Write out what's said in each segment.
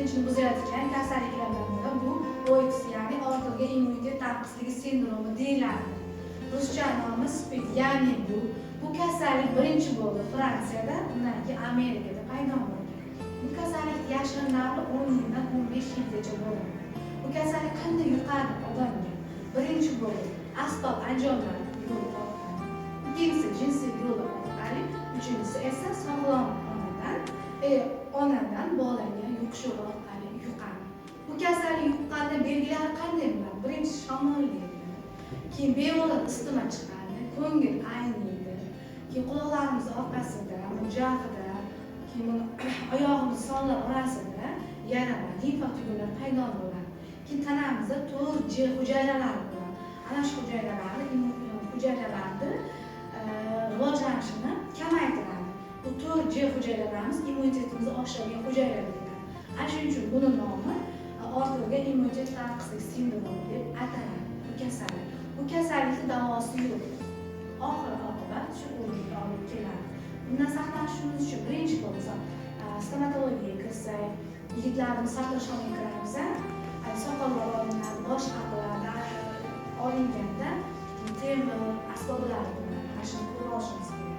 bilinchini buzayotgan kasalliklardan biri bu OX, ya'ni ortilgan immunitet tanqisligi sindromi deyiladi. Ruscha nomi SPID, ya'ni bu kasallik birinchi bo'ldi Fransiyada, undan keyin Amerikada paydo bo'lgan. Bu kasallik yashirin davri 10 yildan 15 yilgacha bo'ladi. Bu kasallik qanday yuqadi odamga? Birinchi bo'lib asbob anjomlar yo'li orqali, ikkinchisi jinsiy yo'l orqali, uchinchisi esa sog'lom onadan bolaga yuqish yo'li orqali yuqadi. Bu kasallik yuqqanda belgilari qanday bo'ladi? Birinchi shamollaydi, keyin bemalol isitma chiqadi, ko'ngil ayniydi, keyin quloqlarimiz orqasida, mujahida, keyin oyog'imiz sonlar orasida yara va limfa tugunlar paydo bo'ladi. Keyin tanamizda 4J hujayralari bo'ladi. Ana shu hujayralarni rivojlanishini kamaytiradi. Bu 4J hujayralarimiz immunitetimizni oshiradigan hujayralar bo'ladi. Ana shuning uchun buni nomi ortilgan immunitet tanqisligi sindromi deb ataladi. Bu kasallik. Bu kasallikning davosi yo'q. Oxir-oqibat shu o'ringa olib keladi. Bundan saqlanishimiz uchun birinchi bo'lsa stomatologiyaga kirsak, yigitlarimiz sartaroshxonaga kiramiz, soqollar olinadi, bosh aqllarda olinganda temir asboblar bo'ladi. Mana shuni ko'rib olishimiz kerak.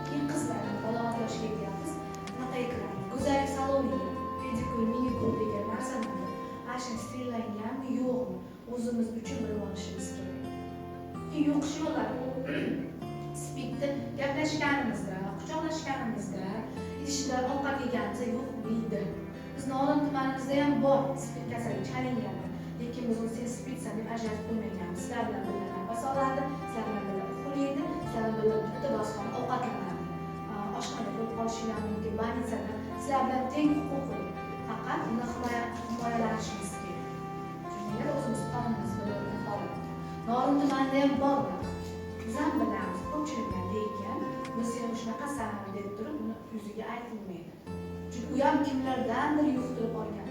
Keyin qizlar baloga yoshga yetamiz, naqay kiramiz. Go'zallik saloniga, pedikur, minikür degan narsalarni mana shuni sterillangami, yo'qmi, o'zimiz uchun bilib olishimiz kerak. Keyin yuqish yo'llari SPIDni gaplashganimizda, quchoqlashganimizda, idishda ovqat yeganimizda yuqmaydi. Bizni Olim tumanimizda ham bor SPID kasalligi chalinganlar. Lekin biz uni SPIDsan deb ajratib qo'ymaganmiz. Sizlar bilan birga nafas oladi, sizlar bilan birga uxlaydi, sizlar bilan bitta bosqinda ovqatlanadi. Oshxona bo'lib qolishingiz mumkin, bolnitsada sizlar bilan teng huquqli. Faqat uni himoyalanishimiz kerak. Chunki o'zimiz qonunimiz bilan holat. Norin tumanida ham bor. Biz ham bilamiz, ko'pchiliklar lekin biz ham shunaqa san deb turib uni yuziga aytilmaydi. Chunki u ham kimlardandir yuqtirib olgan.